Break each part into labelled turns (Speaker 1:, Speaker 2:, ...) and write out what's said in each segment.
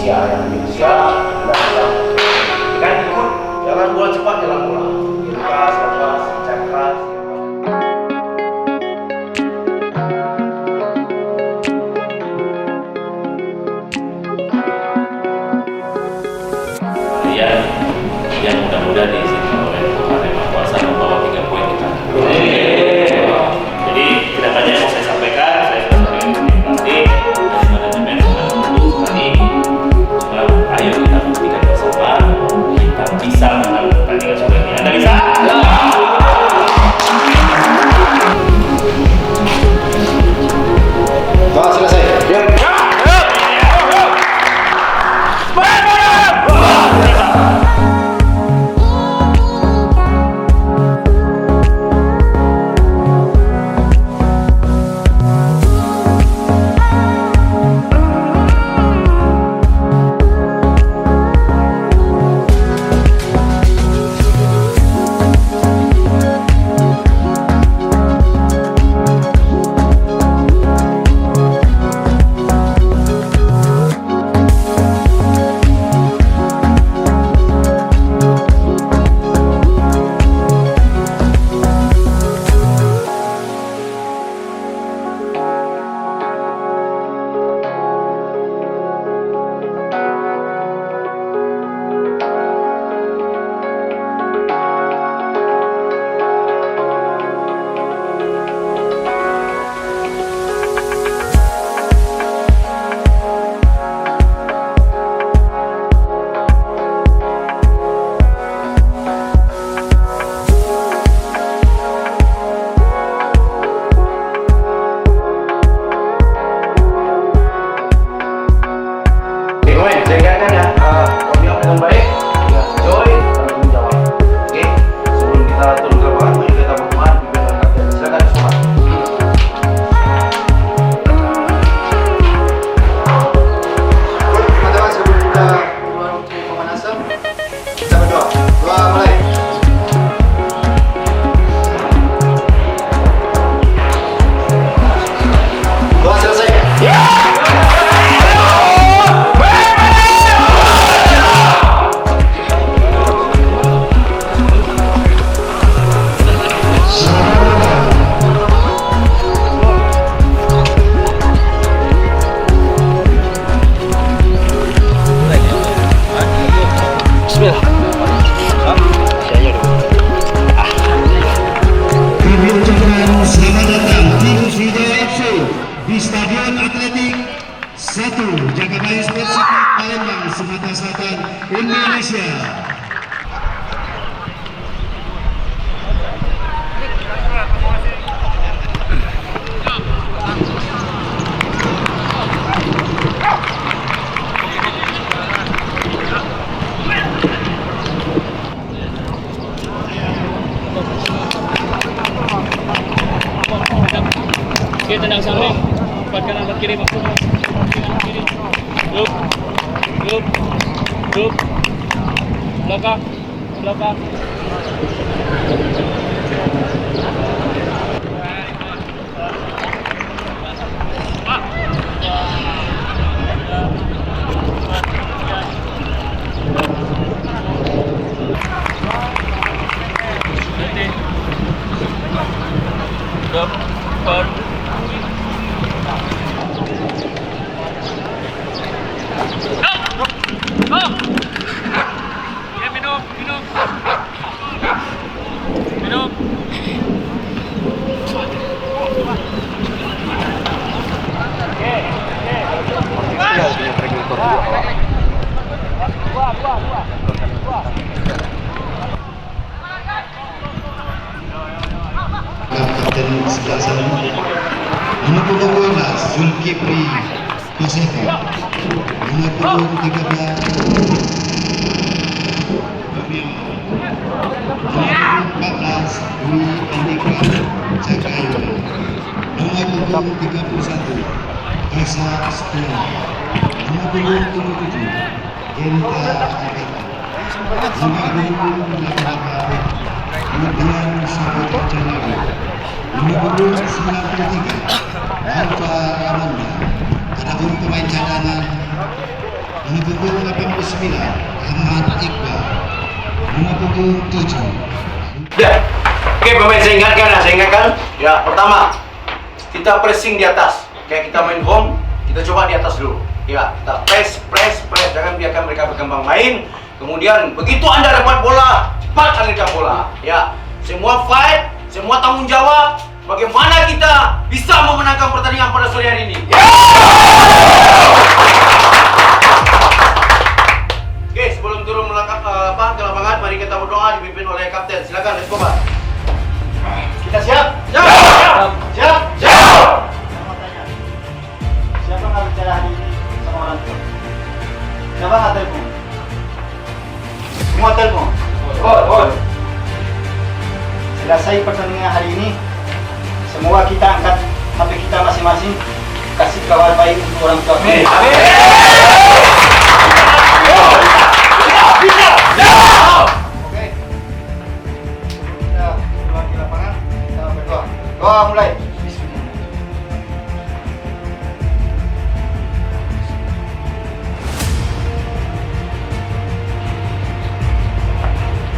Speaker 1: yang siap kan ikut jalan bola cepat jalan bola lepas cakras.
Speaker 2: Kalian yang mudah-mudah diizinkan oleh Tuhan Yang Maha Kuasa membawa 3 poin kita. Jadi tidak banyak yang mau saya sampaikan, saya sudah sampaikan ke pelatih dari manajemen untuk kali ini. Cuma ayo kita buktikan bersama kita bisa menang pertandingan seperti ini. Anda bisa?
Speaker 1: Pak, selesai. Ya. Jagakan ya, kopiok dengan baik, ya, Joy, tanggung jawab. Oke, sebelum kita turun ke lapangan, mari kita berdoa di belakang kapten. Silakan semua. Teman-teman, sebelum kita keluar untuk pemanasan, kita berdoa. Doa mulai. Doa selesai.
Speaker 3: Kami ucapkan selamat datang tim Sriwijaya FC di Stadion Atletik 1 Jakabaring Sports City Palembang, Sumatera Selatan, Indonesia.
Speaker 4: Oke, tendang samping, empat kanan, empat kiri, masuk kiri, grup, belakang, minum.
Speaker 3: Kapten sebelah sana nomor punggung 12 Zulkifli Yosefi, nomor punggung 13 nomor 14 Dwi Andika Jakayu, nomor punggung 31 Esa Sekolah, nomor punggung 27 Genta Akita, nomor punggung 88 kemudian Sahabat Jalawi, nomor punggung 93 Alfa Amanda. Adapun pemain cadangan Nomor punggung 89 Ahmad Iqbal. Nomor punggung 7
Speaker 1: Ya. Oke, pemain saya ingatkan. Ya, pertama kita pressing di atas. Kayak kita main home, kita coba di atas dulu. Ya, kita press, jangan biarkan mereka berkembang main. Kemudian begitu Anda dapat bola, cepat alirkan bola. Ya, semua fight, semua tanggung jawab. Bagaimana kita bisa memenangkan pertandingan pada sore hari ini? Ya! Oke, sebelum turun ke lapangan, mari kita berdoa dipimpin oleh kapten. Silakan, let's go, Pak. Kita siap? Siap! Siap! Siap!
Speaker 5: Siapa nggak bicara hari ini sama orang tua? Siapa nggak telepon? Semua telepon. Selesai pertandingan hari ini, semua kita angkat HP kita masing-masing, kasih kabar baik untuk orang tua.
Speaker 1: Amin.
Speaker 5: Oke. Kita keluar di lapangan, kita berdoa. Doa mulai. Bismillah.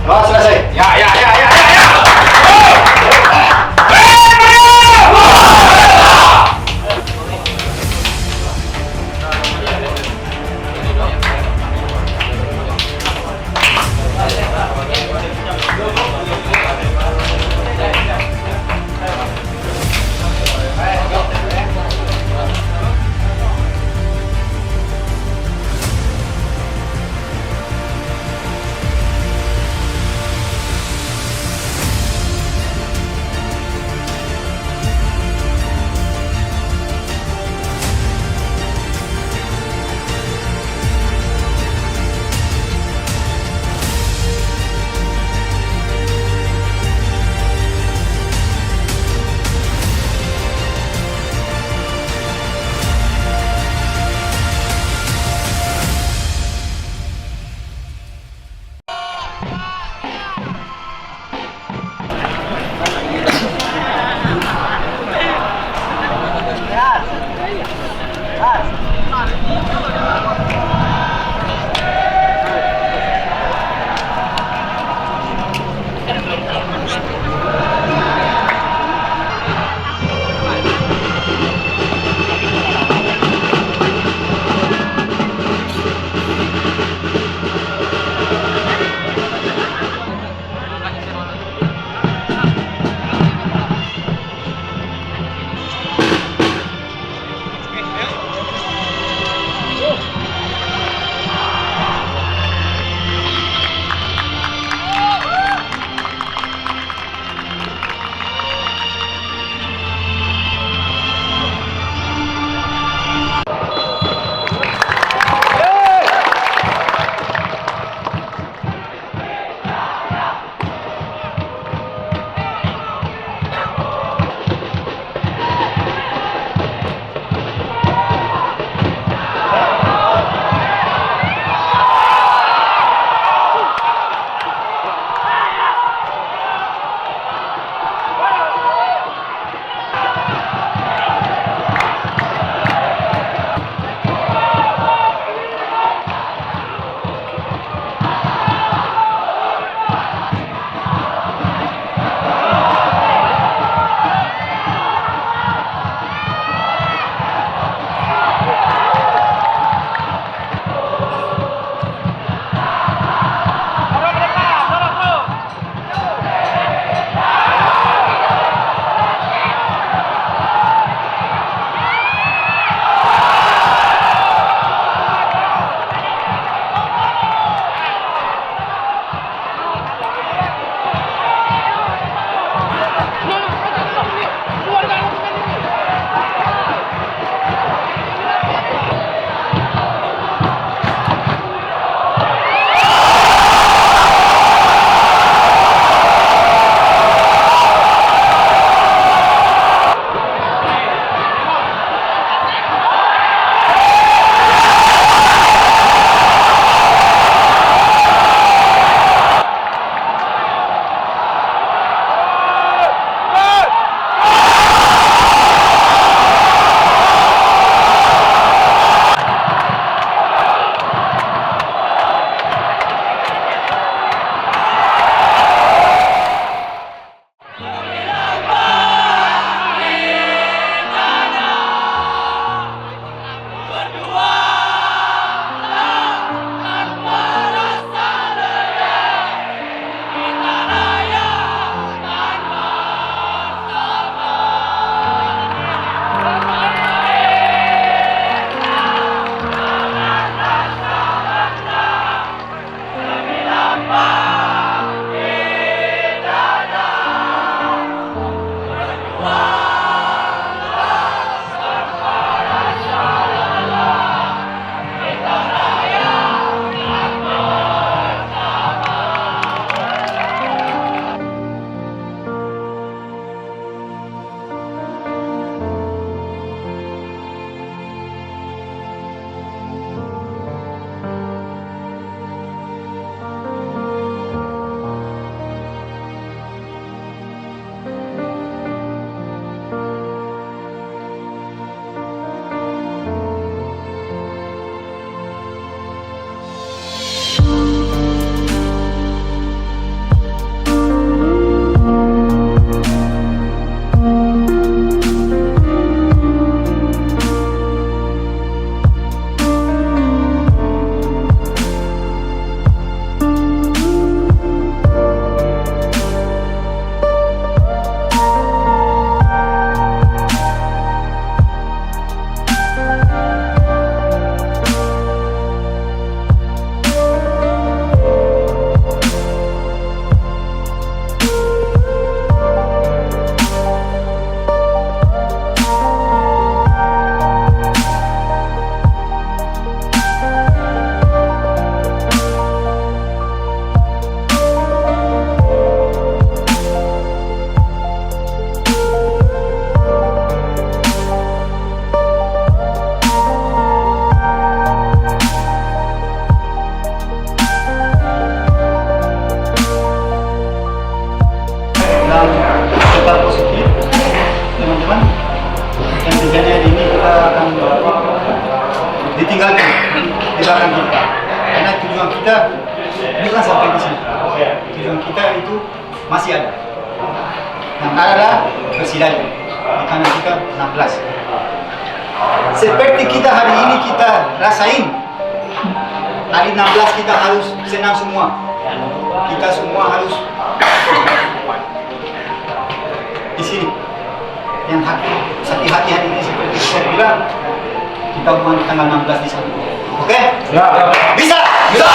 Speaker 5: Doa selesai.
Speaker 1: Ya.
Speaker 5: Dan tetap positif, teman-teman. Yang kejadian ini kita akan ditinggalkan di belakang kita. Karena tujuan kita bukan sampai di sini. Tujuan kita itu masih ada. Yang ada Persidaya di kanan kita 16. Seperti kita hari ini kita rasain, hari 16 kita harus senang semua. Kita semua harus di sini. Yang hati-hati hari ini seperti saya bilang, kita mau tanggal 16 di sana. Oke?
Speaker 1: Ya.
Speaker 5: Bisa? Bisa!